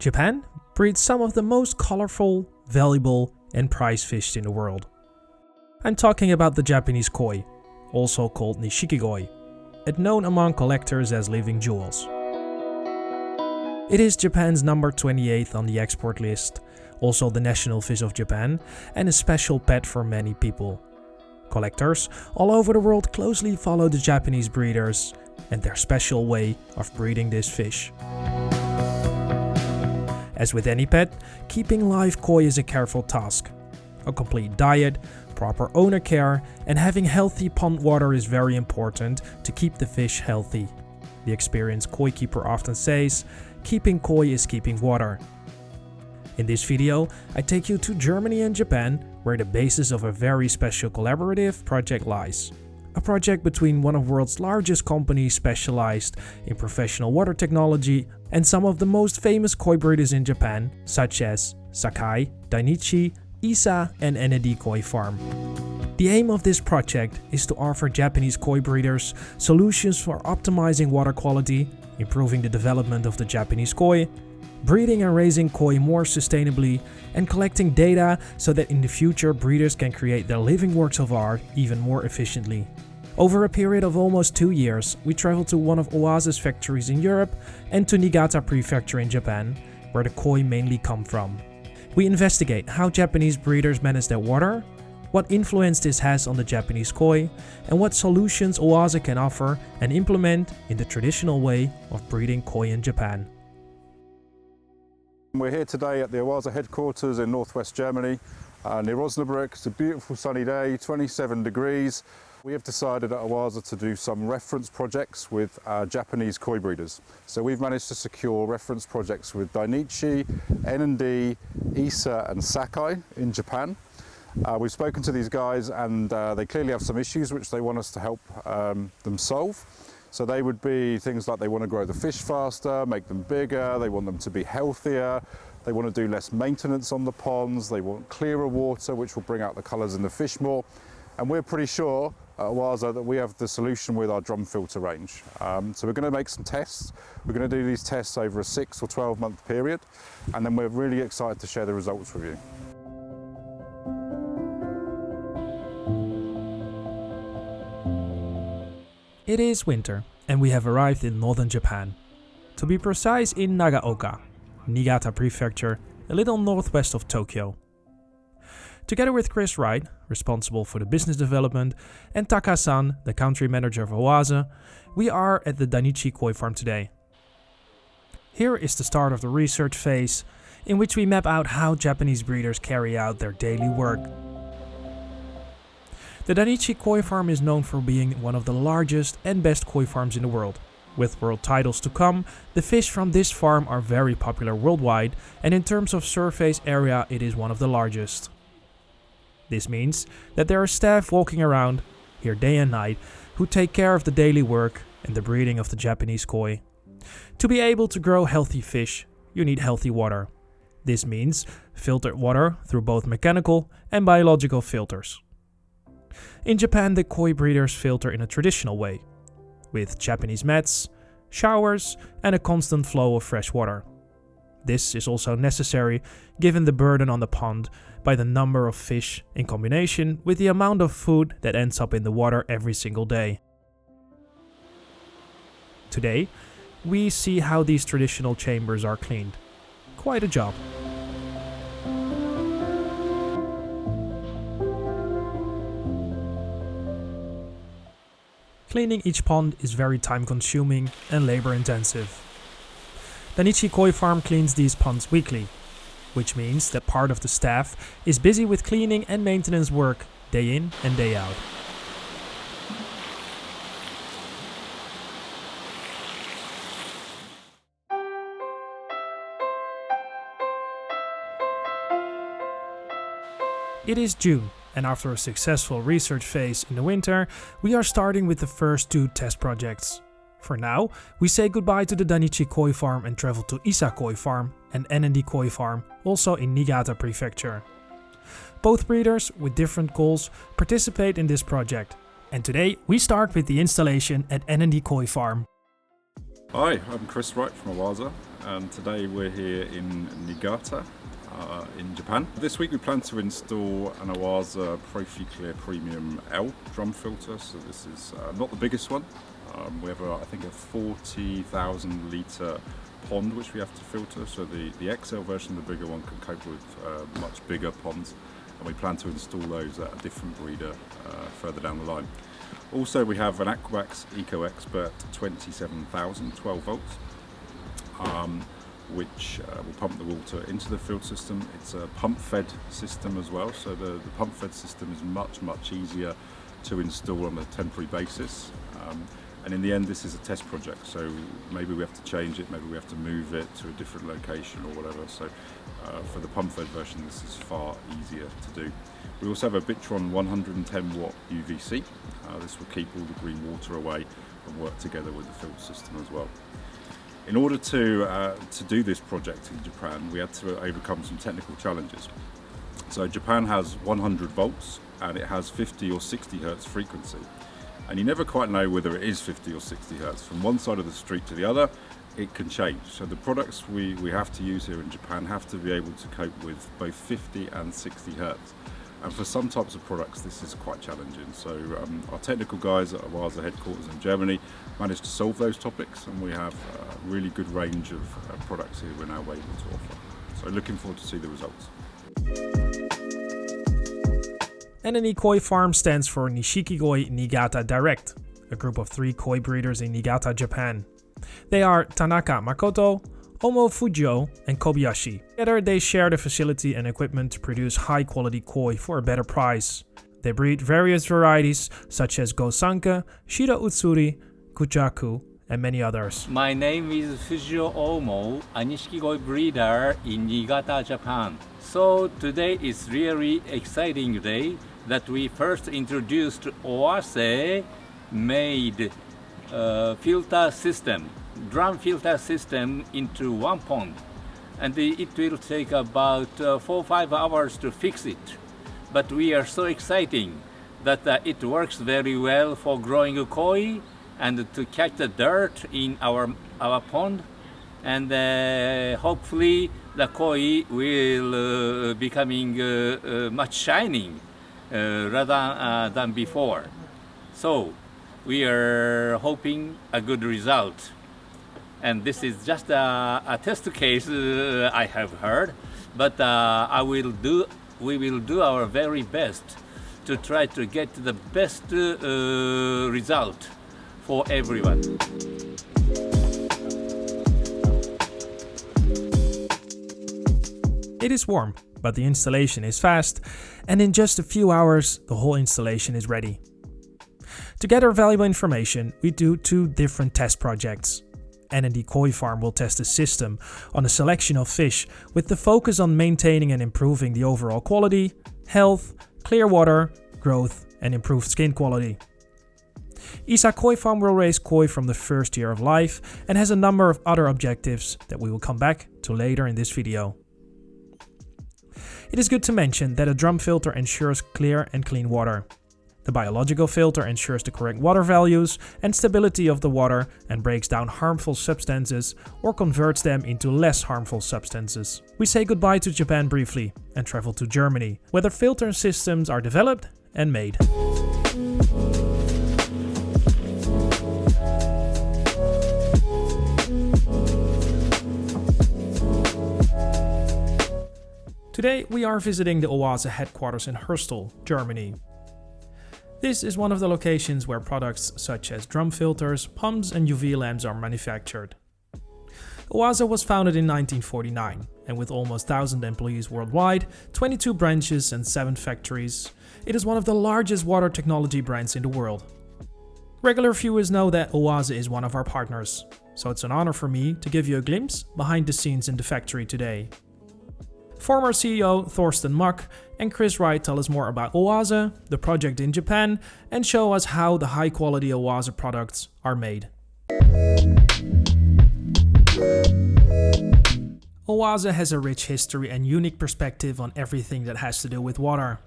Japan breeds some of the most colorful, valuable and prized fish in the world. I'm talking about the Japanese koi, also called nishikigoi, and known among collectors as living jewels. It is Japan's number 28 on the export list, also the national fish of Japan, and a special pet for many people. Collectors all over the world closely follow the Japanese breeders and their special way of breeding this fish. As with any pet, keeping live koi is a careful task. A complete diet, proper owner care, and having healthy pond water is very important to keep the fish healthy. The experienced koi keeper often says, keeping koi is keeping water. In this video, I take you to Germany and Japan, where the basis of a very special collaborative project lies. A project between one of the world's largest companies specialized in professional water technology and some of the most famous koi breeders in Japan, such as Sakai, Dainichi, Isa and Enedi Koi Farm. The aim of this project is to offer Japanese koi breeders solutions for optimizing water quality, improving the development of the Japanese koi, breeding and raising koi more sustainably, and collecting data so that in the future breeders can create their living works of art even more efficiently. Over a period of almost 2 years, we traveled to one of Oase's factories in Europe and to Niigata Prefecture in Japan, where the koi mainly come from. We investigate how Japanese breeders manage their water, what influence this has on the Japanese koi, and what solutions Oase can offer and implement in the traditional way of breeding koi in Japan. We're here today at the Oase headquarters in northwest Germany, near Osnabrück. It's a beautiful sunny day, 27 degrees. We have decided at Oase to do some reference projects with Japanese koi breeders. So we've managed to secure reference projects with Dainichi, N&D, Isa and Sakai in Japan. We've spoken to these guys and they clearly have some issues which they want us to help them solve. So they would be things like they want to grow the fish faster, make them bigger, they want them to be healthier, they want to do less maintenance on the ponds, they want clearer water which will bring out the colours in the fish more. And we're pretty sure at Oase that we have the solution with our drum filter range. So we're going to make some tests. We're going to do these tests over a 6 or 12 month period, and then we're really excited to share the results with you. It is winter, and we have arrived in northern Japan. To be precise, in Nagaoka, Niigata Prefecture, a little northwest of Tokyo. Together with Chris Wright, responsible for the business development, and Taka-san, the country manager of Oase, we are at the Dainichi Koi Farm today. Here is the start of the research phase, in which we map out how Japanese breeders carry out their daily work. The Dainichi Koi Farm is known for being one of the largest and best koi farms in the world. With world titles to come, the fish from this farm are very popular worldwide, and in terms of surface area it is one of the largest. This means that there are staff walking around, here day and night, who take care of the daily work and the breeding of the Japanese koi. To be able to grow healthy fish, you need healthy water. This means filtered water through both mechanical and biological filters. In Japan, the koi breeders filter in a traditional way, with Japanese mats, showers, and a constant flow of fresh water. This is also necessary given the burden on the pond by the number of fish in combination with the amount of food that ends up in the water every single day. Today, we see how these traditional chambers are cleaned. Quite a job. Cleaning each pond is very time-consuming and labor-intensive. Dainichi Koi Farm cleans these ponds weekly, which means that part of the staff is busy with cleaning and maintenance work day in and day out. It is June, and after a successful research phase in the winter, we are starting with the first 2 test projects. For now, we say goodbye to the Dainichi Koi Farm and travel to Isa Koi Farm and Enedi Koi Farm, also in Niigata Prefecture. Both breeders, with different goals, participate in this project. And today, we start with the installation at Enedi Koi Farm. Hi, I'm Chris Wright from Oase, and today we're here in Niigata in Japan. This week we plan to install an Oase ProfiClear Premium L drum filter, so this is not the biggest one. We have I think a 40,000 litre pond which we have to filter, so the XL version, the bigger one, can cope with much bigger ponds, and we plan to install those at a different breeder further down the line. Also, we have an Aquax Eco Expert 27,000 12 volts, which will pump the water into the filter system. It's a pump-fed system as well, so the pump-fed system is much easier to install on a temporary basis. And in the end, this is a test project, so maybe we have to change it, maybe we have to move it to a different location or whatever. So for the pump-fed version, this is far easier to do. We also have a Bitron 110 watt UVC. This will keep all the green water away and work together with the filter system as well. In order to do this project in Japan, we had to overcome some technical challenges. So Japan has 100 volts and it has 50 or 60 hertz frequency. And you never quite know whether it is 50 or 60 hertz. From one side of the street to the other, it can change. So the products we have to use here in Japan have to be able to cope with both 50 and 60 hertz. And for some types of products, this is quite challenging. So our technical guys at Oase headquarters in Germany managed to solve those topics, and we have a really good range of products here we're now able to offer. So looking forward to see the results. NNE Koi Farm stands for Nishiki Koi Niigata Direct, a group of 3 koi breeders in Niigata, Japan. They are Tanaka Makoto, Omo Fujio, and Kobayashi. Together they share the facility and equipment to produce high quality koi for a better price. They breed various varieties such as Gosanka, Shira Utsuri, Kujaku, and many others. My name is Fujio Omo, a Nishiki Koi breeder in Niigata, Japan. So today is really exciting day that we first introduced Oase made filter system, drum filter system into one pond, and it will take about 4 or 5 hours to fix it. But we are so exciting that it works very well for growing koi and to catch the dirt in our pond, and hopefully the koi will becoming much shining rather than before. So we are hoping a good result. And this is just a test case I have heard, but we will do our very best to try to get the best result for everyone. It is warm, but the installation is fast, and in just a few hours the whole installation is ready. To gather valuable information, we do 2 different test projects. NNE Koi Farm will test the system on a selection of fish with the focus on maintaining and improving the overall quality, health, clear water, growth, and improved skin quality. Isa Koi Farm will raise koi from the first year of life and has a number of other objectives that we will come back to later in this video. It is good to mention that a drum filter ensures clear and clean water. The biological filter ensures the correct water values and stability of the water and breaks down harmful substances or converts them into less harmful substances. We say goodbye to Japan briefly and travel to Germany, where the filter systems are developed and made. Today we are visiting the Oase headquarters in Herstal, Germany. This is one of the locations where products such as drum filters, pumps and UV lamps are manufactured. Oase was founded in 1949, and with almost 1,000 employees worldwide, 22 branches and 7 factories, it is one of the largest water technology brands in the world. Regular viewers know that Oase is one of our partners, so it's an honor for me to give you a glimpse behind the scenes in the factory today. Former CEO Thorsten Mack and Chris Wright tell us more about Oase, the project in Japan, and show us how the high-quality Oase products are made. Oase has a rich history and unique perspective on everything that has to do with water.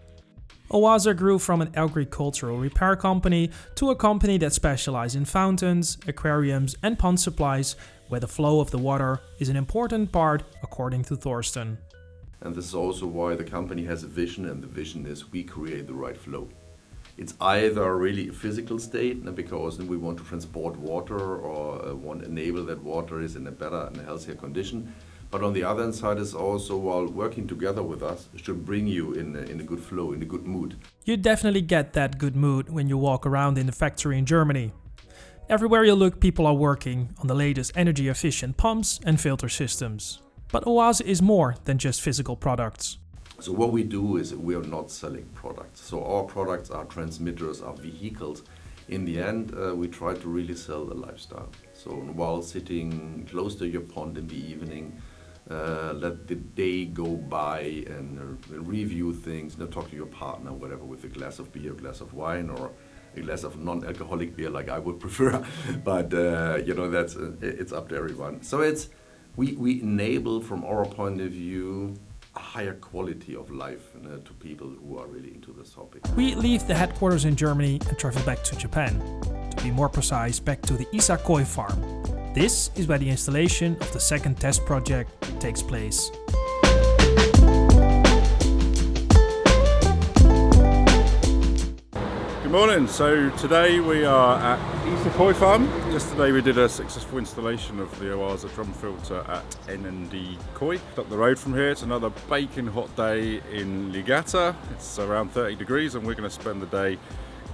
Oase grew from an agricultural repair company to a company that specializes in fountains, aquariums and pond supplies, where the flow of the water is an important part, according to Thorsten. And this is also why the company has a vision, and the vision is we create the right flow. It's either really a physical state, because we want to transport water or want to enable that water is in a better and healthier condition. But on the other side is also, while working together with us, should bring you in a good flow, in a good mood. You definitely get that good mood when you walk around in the factory in Germany. Everywhere you look, people are working on the latest energy efficient pumps and filter systems. But Oase is more than just physical products. So what we do is we are not selling products. So our products are transmitters, are vehicles. In the end, we try to really sell a lifestyle. So while sitting close to your pond in the evening, let the day go by and review things, talk to your partner, whatever, with a glass of beer, a glass of wine, or a glass of non-alcoholic beer like I would prefer. But that's it's up to everyone. So we enable, from our point of view, a higher quality of life to people who are really into this topic. We leave the headquarters in Germany and travel back to Japan. To be more precise, back to the Ise Koi farm. This is where the installation of the second test project takes place. Good morning. So today we are at Ise Koi farm. Yesterday we did a successful installation of the Oase drum filter at N&D Koi. Up the road from here, it's another baking hot day in Ligata. It's around 30 degrees and we're going to spend the day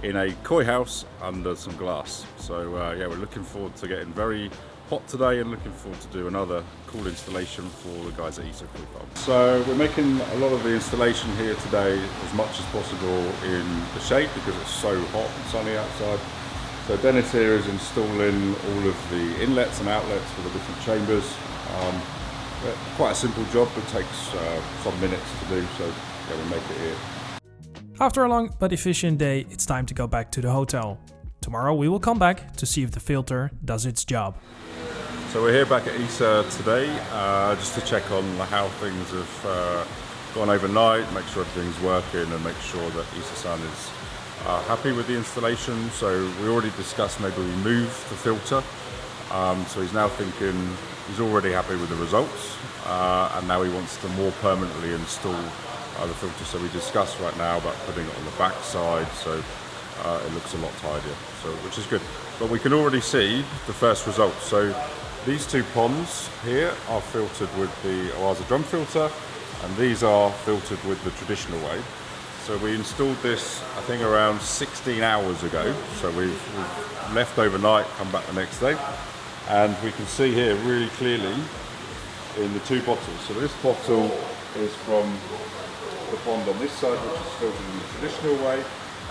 in a koi house under some glass. So we're looking forward to getting very hot today and looking forward to do another cool installation for the guys at Ise Koi farm. So we're making a lot of the installation here today as much as possible in the shade because it's so hot and sunny outside. So Dennis here is installing all of the inlets and outlets for the different chambers. Quite a simple job, but takes some minutes to do, so we make it here. After a long but efficient day, it's time to go back to the hotel. Tomorrow we will come back to see if the filter does its job. So we're here back at Ise today, just to check on how things have gone overnight, make sure everything's working and make sure that Ise-san is happy with the installation. So we already discussed maybe we move the filter. So he's now thinking he's already happy with the results and now he wants to more permanently install the filter. So we discussed right now about putting it on the back side so it looks a lot tidier, which is good. But we can already see the first results. So these two ponds here are filtered with the Oase drum filter and these are filtered with the traditional way. So we installed this I think around 16 hours ago. So we've left overnight, come back the next day, and we can see here really clearly in the two bottles. So this bottle is from the pond on this side, which is filtered in the traditional way,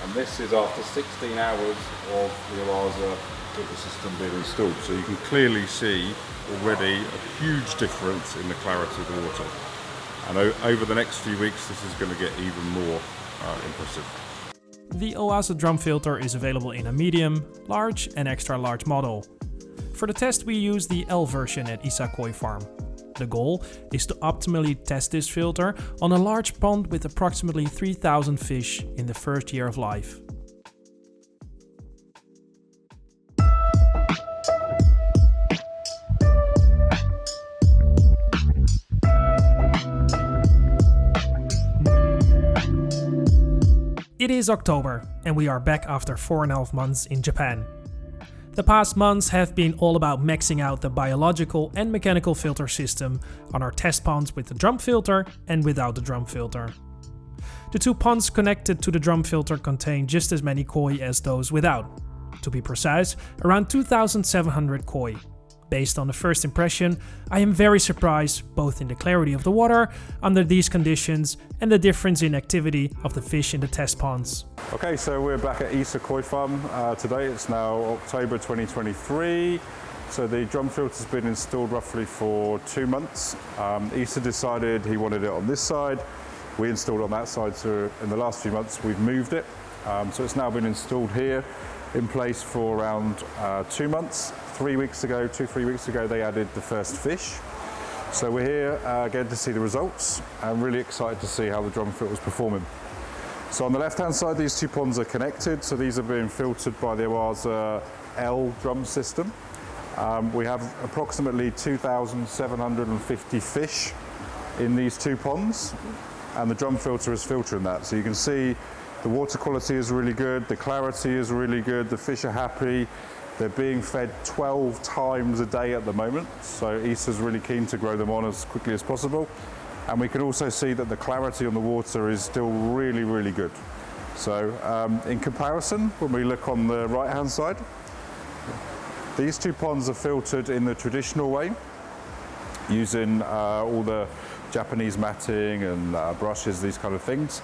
and this is after 16 hours of the Oase filter system being installed. So you can clearly see already a huge difference in the clarity of the water. And over the next few weeks, this is going to get even more impressive. The Oase drum filter is available in a medium, large and extra large model. For the test we use the L version at Ise Koi farm. The goal is to optimally test this filter on a large pond with approximately 3,000 fish in the first year of life. It is October and we are back after 4.5 months in Japan. The past months have been all about maxing out the biological and mechanical filter system on our test ponds with the drum filter and without the drum filter. The two ponds connected to the drum filter contain just as many koi as those without. To be precise, around 2,700 koi. Based on the first impression, I am very surprised both in the clarity of the water under these conditions and the difference in activity of the fish in the test ponds. Okay, so we're back at Ise Koi farm today. It's now October 2023. So the drum filter's been installed roughly for 2 months. Ise decided he wanted it on this side. We installed on that side, so in the last few months we've moved it. So it's now been installed here in place for around 2 months. 3 weeks ago, 2-3 weeks ago, they added the first fish. So we're here again to see the results. I'm really excited to see how the drum filter is performing. So on the left-hand side, these two ponds are connected. So these are being filtered by the Oase L drum system. We have approximately 2,750 fish in these two ponds, and the drum filter is filtering that. So you can see the water quality is really good, the clarity is really good, the fish are happy. They're being fed 12 times a day at the moment, so Oase's really keen to grow them on as quickly as possible. And we can also see that the clarity on the water is still really, really good. So in comparison, when we look on the right-hand side, these two ponds are filtered in the traditional way, using all the Japanese matting and brushes, these kind of things.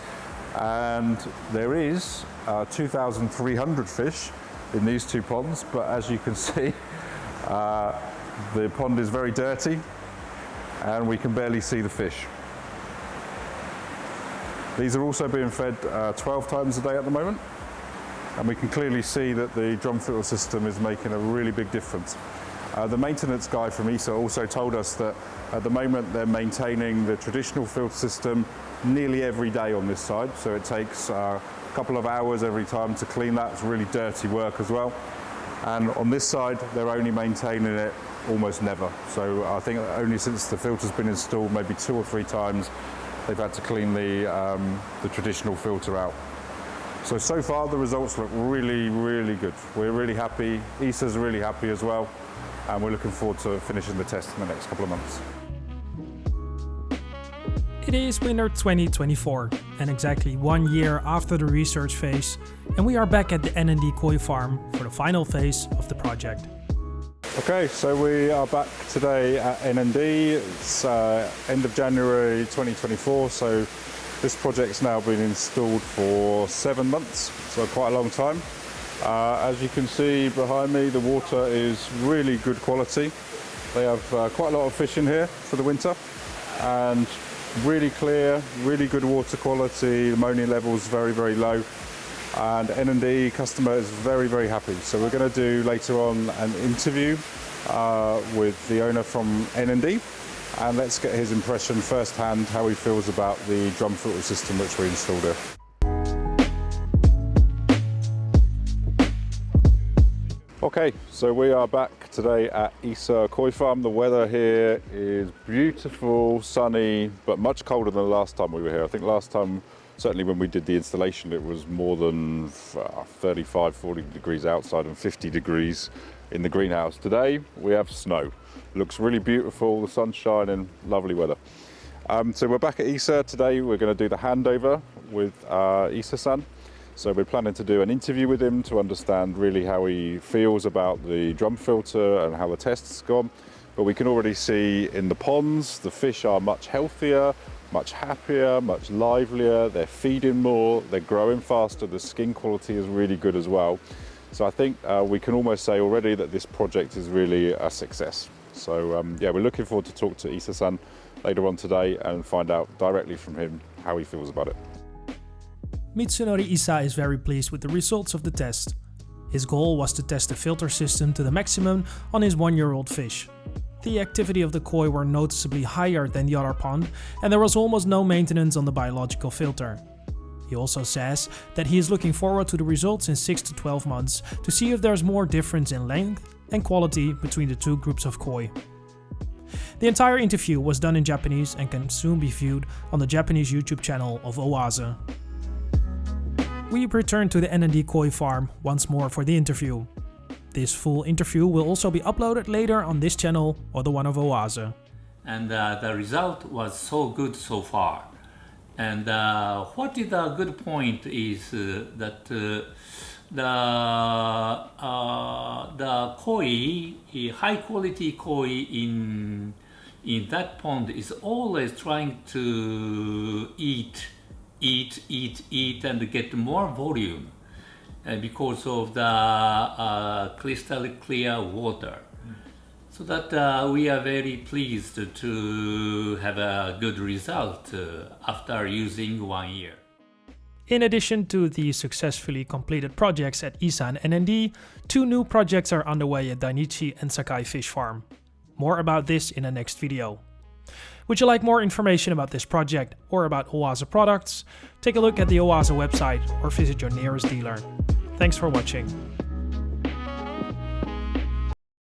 And there is 2,300 fish in these two ponds, but as you can see, the pond is very dirty and we can barely see the fish. These are also being fed 12 times a day at the moment, and we can clearly see that the drum filter system is making a really big difference. The maintenance guy from Oase also told us that at the moment they're maintaining the traditional filter system nearly every day on this side, so it takes a couple of hours every time to clean that. It's really dirty work as well. And on this side, they're only maintaining it almost never. So I think only since the filter's been installed, maybe 2 or 3 times, they've had to clean the traditional filter out. So far the results look really, really good. We're really happy, Oase's really happy as well, and we're looking forward to finishing the test in the next couple of months. It is winter 2024, and exactly 1 year after the research phase, and we are back at the N&D koi farm for the final phase of the project. Okay, so we are back today at N&D. It's end of January 2024, so this project's now been installed for 7 months, so quite a long time. As you can see behind me, the water is really good quality. They have quite a lot of fish in here for the winter, and really clear, really good water quality. Ammonia levels very, very low, and N&D customer is very, very happy. So we're going to do later on an interview with the owner from N&D, and let's get his impression firsthand, how he feels about the drum filter system which we installed here. Okay, so we are back today at Oase Koi Farm. The weather here is beautiful, sunny, but much colder than the last time we were here. I think last time, certainly when we did the installation, it was more than 35, 40 degrees outside and 50 degrees in the greenhouse. Today we have snow. Looks really beautiful, the sun's shining, lovely weather. So we're back at Oase today. We're going to do the handover with Oase-san. So we're planning to do an interview with him to understand really how he feels about the drum filter and how the test's gone. But we can already see in the ponds, the fish are much healthier, much happier, much livelier. They're feeding more, they're growing faster, the skin quality is really good as well. So I think we can almost say already that this project is really a success. So yeah, we're looking forward to talk to Oase-san later on today and find out directly from him how he feels about it. Mitsunori Isa is very pleased with the results of the test. His goal was to test the filter system to the maximum on his 1-year-old fish. The activity of the koi were noticeably higher than the other pond, and there was almost no maintenance on the biological filter. He also says that he is looking forward to the results in 6 to 12 months to see if there's more difference in length and quality between the two groups of koi. The entire interview was done in Japanese and can soon be viewed on the Japanese YouTube channel of Oase. We return to the N&D koi farm once more for the interview. This full interview will also be uploaded later on this channel or the one of Oase. And the result was so good so far. And what is the good point is that the koi, high quality koi in that pond is always trying to eat and get more volume because of the crystal clear water. So that we are very pleased to have a good result after using 1 year. In addition to the successfully completed projects at Oase and N&D, 2 new projects are underway at Dainichi and Sakai Fish Farm. More about this in the next video. Would you like more information about this project or about Oase products? Take a look at the Oase website or visit your nearest dealer. Thanks for watching.